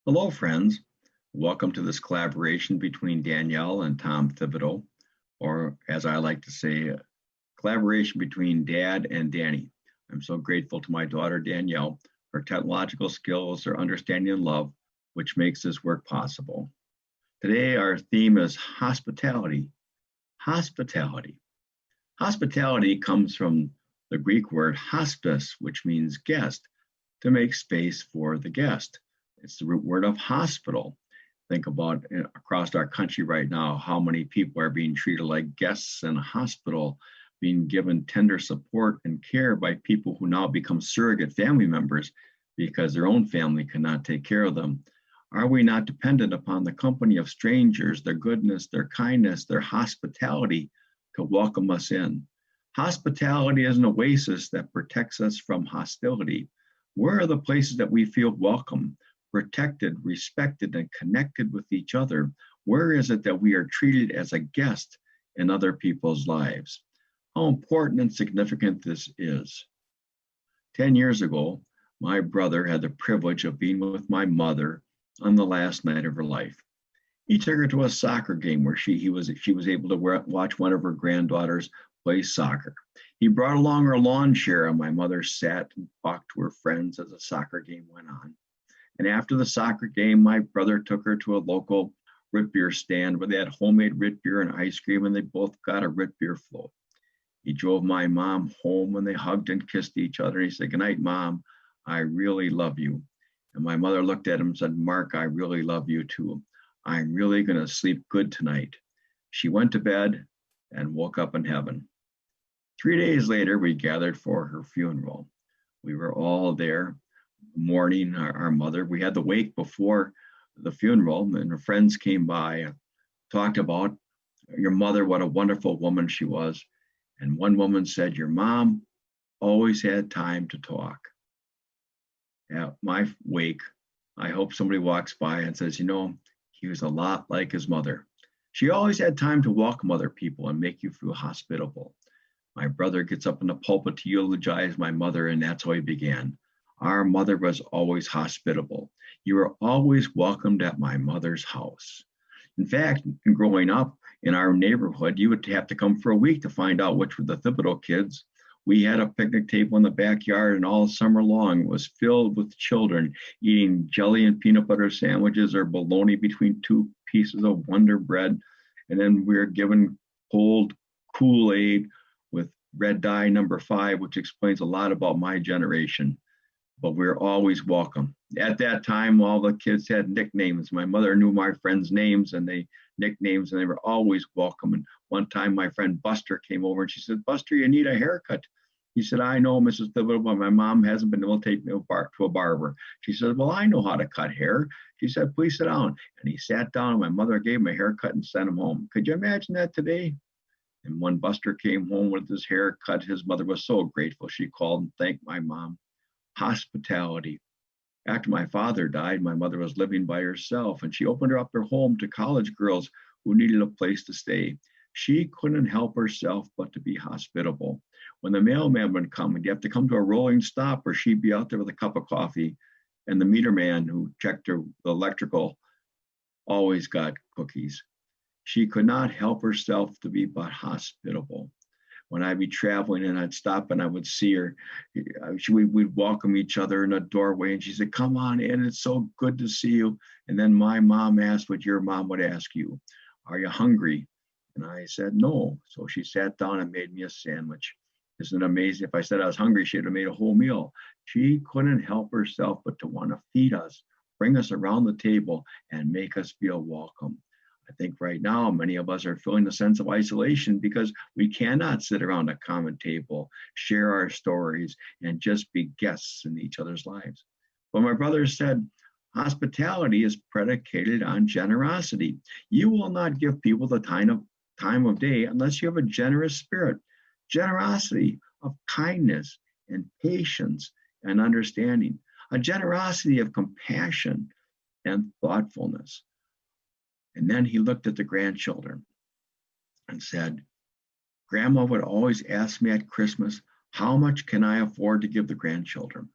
Hello, friends. Welcome to this collaboration between Danielle and Tom Thibodeau, or as I like to say, a collaboration between Dad and Danny. I'm so grateful to my daughter, Danielle, her technological skills, her understanding and love, which makes this work possible. Today, our theme is hospitality. Hospitality. Hospitality comes from the Greek word hospice, which means guest, to make space for the guest. It's the root word of hospital. Think about across our country right now, how many people are being treated like guests in a hospital, being given tender support and care by people who now become surrogate family members because their own family cannot take care of them. Are we not dependent upon the company of strangers, their goodness, their kindness, their hospitality to welcome us in? Hospitality is an oasis that protects us from hostility. Where are the places that we feel welcome, protected, respected, and connected with each other? Where is it that we are treated as a guest in other people's lives? How important and significant this is. 10 years ago, my brother had the privilege of being with my mother on the last night of her life. He took her to a soccer game where she was able to watch one of her granddaughters play soccer. He brought along her lawn chair, and my mother sat and talked to her friends as the soccer game went on. And after the soccer game, my brother took her to a local root beer stand where they had homemade root beer and ice cream, and they both got a root beer float. He drove my mom home, and they hugged and kissed each other. And he said, "Good night, Mom. I really love you." And my mother looked at him and said, "Mark, I really love you too. I'm really going to sleep good tonight." She went to bed and woke up in heaven. 3 days later, we gathered for her funeral. We were all there mourning our mother. We had the wake before the funeral, and her friends came by, talked about your mother, what a wonderful woman she was. And one woman said, "Your mom always had time to talk." At my wake, I hope somebody walks by and says, he was a lot like his mother. She always had time to welcome other people and make you feel hospitable. My brother gets up in the pulpit to eulogize my mother, and that's how he began. Our mother was always hospitable. You were always welcomed at my mother's house. In fact, growing up in our neighborhood, you would have to come for a week to find out which were the Thibodeau kids. We had a picnic table in the backyard, and all summer long it was filled with children eating jelly and peanut butter sandwiches or bologna between two pieces of Wonder Bread. And then we were given cold Kool-Aid with red dye number 5, which explains a lot about my generation. But we were always welcome. At that time, all the kids had nicknames. My mother knew my friends' names and nicknames, and they were always welcome. And one time my friend Buster came over and she said, "Buster, you need a haircut." He said, "I know, Mrs. Thibodeau, but my mom hasn't been able to take me to a barber." She said, "Well, I know how to cut hair." She said, "Please sit down." And he sat down, and my mother gave him a haircut and sent him home. Could you imagine that today? And when Buster came home with his hair cut, his mother was so grateful. She called and thanked my mom. Hospitality. After my father died, my mother was living by herself, and she opened up her home to college girls who needed a place to stay. She couldn't help herself but to be hospitable. When the mailman would come, and you have to come to a rolling stop, or she'd be out there with a cup of coffee, and the meter man who checked the electrical always got cookies. She could not help herself to be but hospitable. When I'd be traveling and I'd stop and I would see her, we'd welcome each other in a doorway, and she said, "Come on in, it's so good to see you." And then my mom asked what your mom would ask you, "Are you hungry?" And I said, "No." So she sat down and made me a sandwich. Isn't it amazing? If I said I was hungry, she'd have made a whole meal. She couldn't help herself but to want to feed us, bring us around the table, and make us feel welcome. I think right now, many of us are feeling a sense of isolation because we cannot sit around a common table, share our stories, and just be guests in each other's lives. But my brother said, hospitality is predicated on generosity. You will not give people the time of day unless you have a generous spirit, generosity of kindness and patience and understanding, a generosity of compassion and thoughtfulness. And then he looked at the grandchildren and said, "Grandma would always ask me at Christmas, how much can I afford to give the grandchildren?"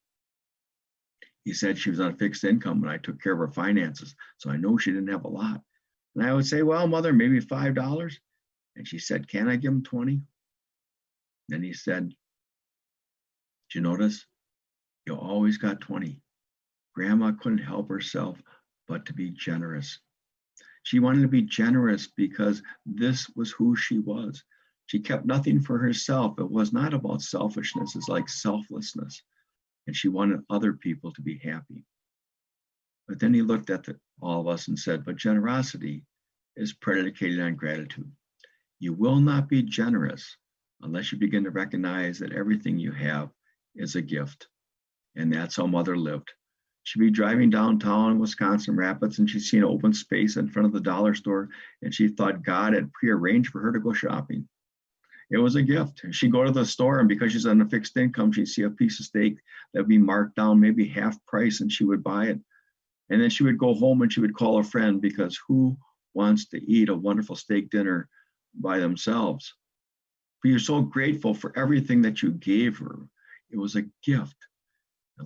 He said she was on a fixed income and I took care of her finances. So I know she didn't have a lot. And I would say, well, mother, maybe $5. And she said, can I give him 20? Then he said, did you notice? You always got 20. Grandma couldn't help herself but to be generous. She wanted to be generous because this was who she was. She kept nothing for herself. It was not about selfishness. It's like selflessness. And she wanted other people to be happy. But then he looked at all of us and said, but generosity is predicated on gratitude. You will not be generous unless you begin to recognize that everything you have is a gift. And that's how Mother lived. She'd be driving downtown Wisconsin Rapids and she'd see an open space in front of the dollar store and she thought God had prearranged for her to go shopping. It was a gift. And she'd go to the store and because she's on a fixed income, she'd see a piece of steak that would be marked down maybe half price and she would buy it. And then she would go home and she would call a friend because who wants to eat a wonderful steak dinner by themselves? But you're so grateful for everything that you gave her. It was a gift.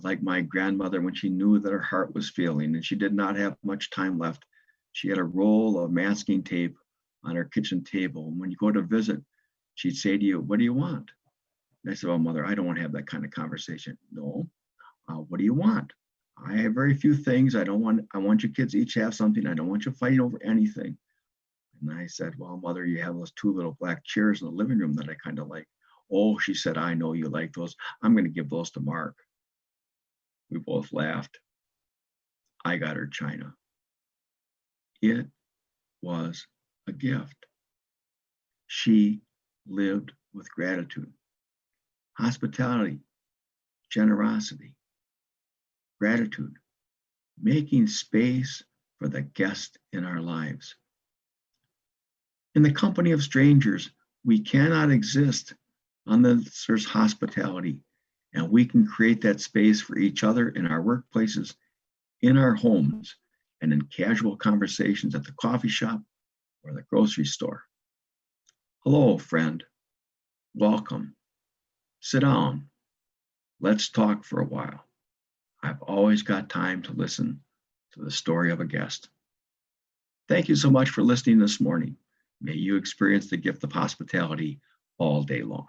Like my grandmother, when she knew that her heart was failing and she did not have much time left, she had a roll of masking tape on her kitchen table. And when you go to visit, she'd say to you, what do you want? And I said, well, Mother, I don't want to have that kind of conversation. No, what do you want? I have very few things. I want you kids each have something. I don't want you fighting over anything. And I said, well, Mother, you have those two little black chairs in the living room that I kind of like. Oh, she said, I know you like those. I'm going to give those to Mark. We both laughed. I got her china. It was a gift. She lived with gratitude, hospitality, generosity, gratitude, making space for the guest in our lives. In the company of strangers, we cannot exist unless there's hospitality. And we can create that space for each other in our workplaces, in our homes, and in casual conversations at the coffee shop or the grocery store. Hello, friend. Welcome. Sit down. Let's talk for a while. I've always got time to listen to the story of a guest. Thank you so much for listening this morning. May you experience the gift of hospitality all day long.